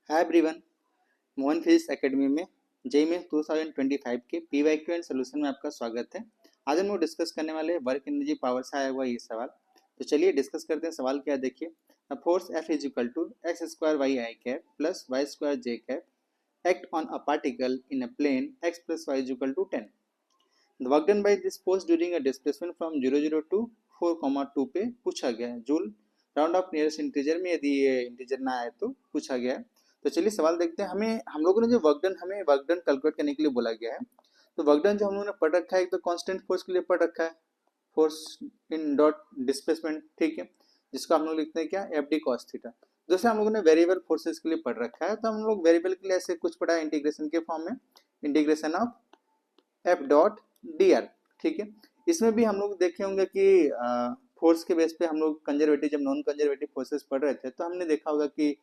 Hi everyone, Mohan physics academy में JEE में 2025 के पीवाईक्यू एंड सोल्यूशन में आपका स्वागत है। आज हम लोग डिस्कस करने वाले वर्क एनर्जी पावर से आया हुआ ये सवाल। तो चलिए डिस्कस करते हैं। सवाल क्या है, देखिए। A force F is equal to x square y i cap plus y square j cap act on a particle in a plane x plus y is equal to 10। The work done by this force during a displacement from 0 to 4,2 पे पूछा गया है। Joule round off nearest integer में, यदि ये integer ना आए तो पूछा गया है। तो चलिए सवाल देखते हैं। हम लोगों ने जो वर्क डन कैलकुलेट करने के लिए बोला गया है। तो वर्क डन जो हम लोगों ने पढ़ रखा है, एक तो कांस्टेंट फोर्स के लिए पढ़ रखा है, फोर्स इन डॉट डिस्प्लेसमेंट, ठीक है, जिसको हम लोग लिखते हैं क्या, एफ डी कॉस थीटा। दूसरा हम लोगों ने वेरिएबल फोर्सेस के लिए पढ़ रखा है। तो हम लोग वेरिएबल के लिए ऐसे कुछ पढ़ा है इंटीग्रेशन के फॉर्म में, integration of F dot d are, ठीक है। इसमें भी हम लोग देखे होंगे कि फोर्स के बेस पे हम लोग कंजर्वेटिव, जब नॉन कंजर्वेटिव फोर्सेस पढ़ रहे थे तो हमने देखा होगा कि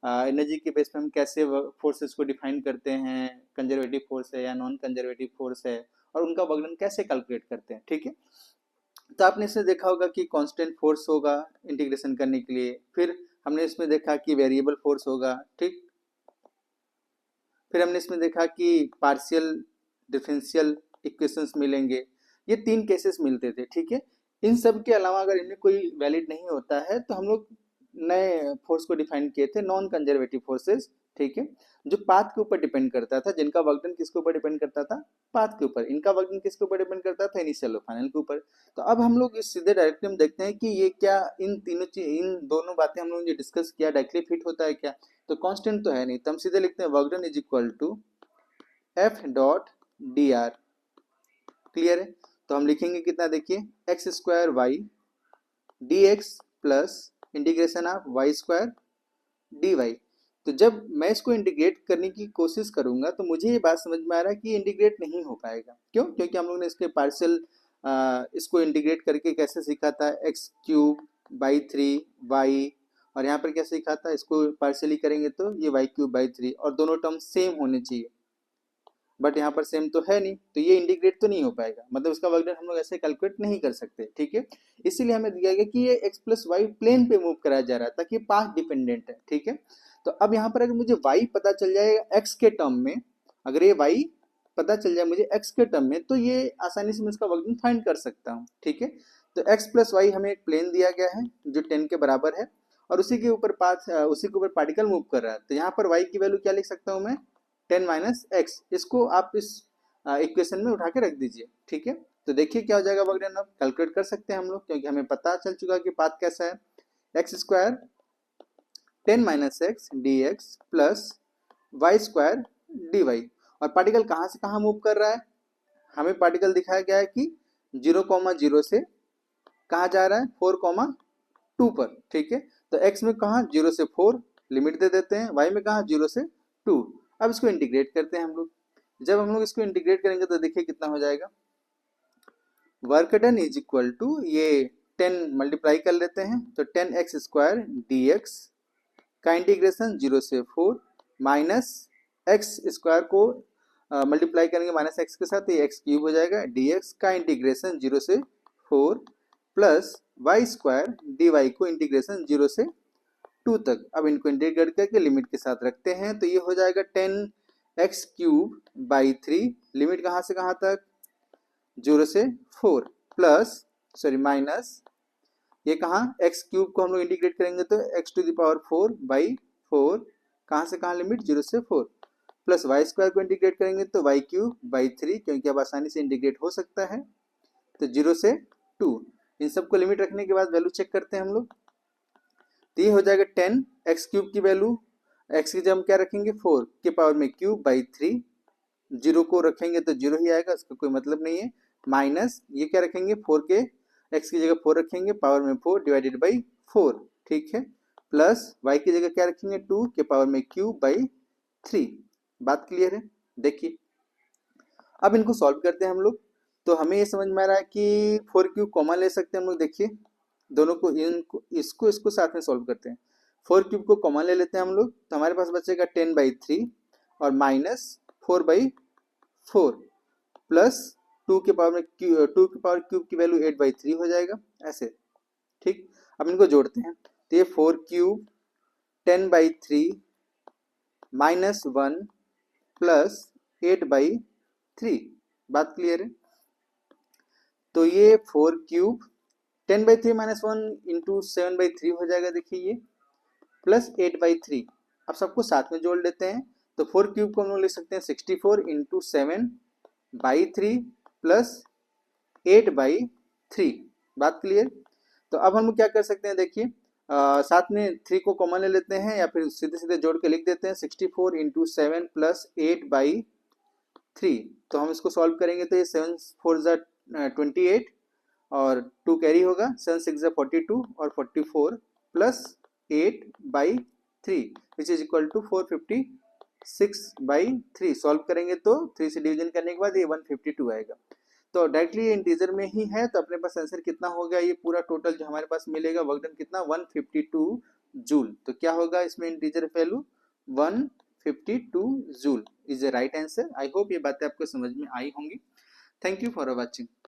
एनर्जी के बेस पे हम कैसे फोर्सेस को डिफाइन करते हैं, कंजर्वेटिव फोर्स है या नॉन कंजर्वेटिव फोर्स है, और उनका वर्गन कैसे कैलकुलेट करते हैं, ठीक है। तो आपने इसमें देखा होगा कि कांस्टेंट फोर्स होगा इंटीग्रेशन करने के लिए, फिर हमने इसमें देखा कि वेरिएबल फोर्स होगा, ठीक। फिर हमने इसमें देखा कि पार्शियल डिफरेंशियल इक्वेशंस मिलेंगे। ये तीन केसेस मिलते थे, ठीक है। इन सब के अलावा अगर इनमें कोई वैलिड नहीं होता है तो हम लोग नए फोर्स को डिफाइन किए थे, नॉन कंजर्वेटिव फोर्सेस, ठीक है, जो पाथ के ऊपर डिपेंड करता था, जिनका वर्क डन किसके ऊपर डिपेंड करता था, पाथ के ऊपर। इनका वर्क डन किसके ऊपर डिपेंड करता था, इनिशियल और फाइनल के ऊपर। तो अब हम लोग इस सीधे डायरेक्टली हम देखते हैं कि ये क्या, इन दोनों बातें हम लोग जो डिस्कस किया डायरेक्टली फिट होता है क्या। तो कांस्टेंट तो है नहीं, तो हम सीधे लिखते हैं work done is equal to F dot d r. Clear है। तो हम लिखेंगे कितना, देखिए, x square y d x plus integration of y square d y. तो जब मैं इसको इंटीग्रेट करने की कोशिश करूंगा तो मुझे ये बात समझ में आ रहा है कि इंटीग्रेट नहीं हो पाएगा। क्यों? क्योंकि हम लोग ने इसके पार्शियल इसको इंटीग्रेट करके कैसे सीखा था, एक्स क्यूब बाई 3 वाई, और यहाँ पर क्या सीखा था, इसको पार्शियली करेंगे तो ये वाई क्यूब बाई 3, और दोनों टर्म सेम होने चाहिए, बट यहाँ पर सेम तो है नहीं, तो ये इंटीग्रेट तो नहीं हो पाएगा, मतलब इसका वर्क डन हम लोग ऐसे कैलकुलेट नहीं कर सकते, ठीक है। इसीलिए हमें दिया गया कि ये एक्स प्लस वाई प्लेन पे मूव कराया जा रहा है ताकि पाथ डिपेंडेंट है, ठीक है। तो अब यहाँ पर अगर मुझे वाई पता चल जाएगा एक्स के टर्म में, अगर ये वाई पता चल जाए मुझे एक्स के टर्म में, तो ये आसानी से मैं इसका वर्क डन फाइंड कर सकता हूँ, ठीक है। तो एक्स प्लस वाई हमें एक प्लेन दिया गया है जो 10 के बराबर है, और उसी के ऊपर उसी के ऊपर पार्टिकल मूव कर रहा है। तो यहाँ पर वाई की वैल्यू क्या लिख सकता हूँ मैं, 10 माइनस एक्स। इसको आप इस इक्वेशन में उठा के रख दीजिए, ठीक है। तो देखिए क्या हो जाएगा वर्क डन। अब कैलकुलेट कर सकते हैं हम लोग, क्योंकि हमें पता चल चुका कि पाथ कैसा है, x square 10 minus x d x plus y square d y. और पार्टिकल कहाँ से कहाँ मूव कर रहा है, हमें पार्टिकल दिखाया गया है कि 0,0 से कहाँ जा रहा है, 4,2 पर, ठीक है। तो x में कहाँ 0 से 4 लिमिट दे देते हैं, y में कहाँ 0 से 2। अब इसको इंटीग्रेट करते हैं हम लोग। जब हम लोग इसको इंटीग्रेट करेंगे तो देखिए कितना हो जाएगा, work done is equal to, ये 10 मल्टीप्लाई कर लेते हैं तो 10x स्क्वायर डी एक्स का इंटीग्रेशन 0 से 4 माइनस एक्स स्क्वायर को मल्टीप्लाई करेंगे माइनस एक्स के साथ, ये एक्स क्यूब हो जाएगा, डी एक्स का इंटीग्रेशन 0 से 4 plus y square d y को इंटीग्रेशन 0 से 2 तक। अब इनको इंटीग्रेट करके लिमिट के साथ रखते हैं तो ये हो जाएगा 10x क्यूब बाई 3, लिमिट कहाँ से कहाँ तक, 0 से 4 प्लस सॉरी माइनस, ये कहाँ एक्स क्यूब को हम लोग इंटीग्रेट करेंगे तो x to the power 4 by 4, कहाँ से कहाँ लिमिट 0 से 4, प्लस वाई स्क्वायर को इंटीग्रेट करेंगे तो वाई क्यूब बाई 3, क्योंकि अब आसानी से इंटीग्रेट हो सकता है, तो 0 से 2। इन सबको लिमिट रखने के बाद वैल्यू चेक करते हैं हम लोग। तो ये हो जाएगा 10 एक्स क्यूब की वैल्यू, एक्स की जगह हम क्या रखेंगे 4 के पावर में क्यूब बाई 3, जीरो को रखेंगे तो जीरो ही आएगा, उसका कोई मतलब नहीं है, माइनस ये क्या रखेंगे 4 के, एक्स की जगह 4 रखेंगे, पावर में 4 डिवाइडेड बाई 4, ठीक है, प्लस वाई की जगह क्या रखेंगे 2 के पावर में क्यूब बाई 3। बात क्लियर है। देखिए अब इनको सॉल्व करते हैं हम लोग। तो हमें ये समझ में आ रहा है कि 4 क्यूब कॉमन ले सकते हैं हम लोग। देखिए दोनों को, इनको इसको इसको साथ में सॉल्व करते हैं। 4 क्यूब को कॉमन ले लेते हैं हम लोग, तो हमारे पास बचेगा 10/3 और माइनस 4/4 प्लस 2 के पावर में 2 के पावर क्यूब की वैल्यू 8/3 हो जाएगा ऐसे, ठीक। अब इनको जोड़ते हैं तो ये 4 क्यूब 10/3 -1 प्लस 8/3। बात क्लियर है? तो ये 4 क्यूब 10/3 माइनस 1 इंटू 7/3 हो जाएगा। देखिए ये प्लस 8/3। अब सबको साथ में जोड़ लेते हैं, तो 4 क्यूब को हम लोग लिख सकते हैं 64 इंटू 7/3 प्लस 8/3। बात क्लियर? तो अब हम क्या कर सकते हैं, देखिए साथ में 3 को कॉमन ले लेते हैं या फिर सीधे सीधे जोड़ के लिख देते हैं 64 इंटू 7 प्लस 8/3। तो हम इसको सॉल्व करेंगे तो ये 7 4 ज़ा 28 और 2 कैरी होगा, 7 6 ज़ा 42 और 44 plus 8/3 which is equal to 456/3। Solve करेंगे तो 3 से डिवीजन करने के बाद ये 152 आएगा। तो डायरेक्टली ये इंटीजर में ही है, तो अपने पास आंसर कितना हो गया, ये पूरा टोटल जो हमारे पास मिलेगा वर्क डन कितना 152 जूल। तो क्या होगा इसमें integer value 152 joule is the right answer. I hope ये बातें आपको समझ में आई होंगी। Thank you for watching.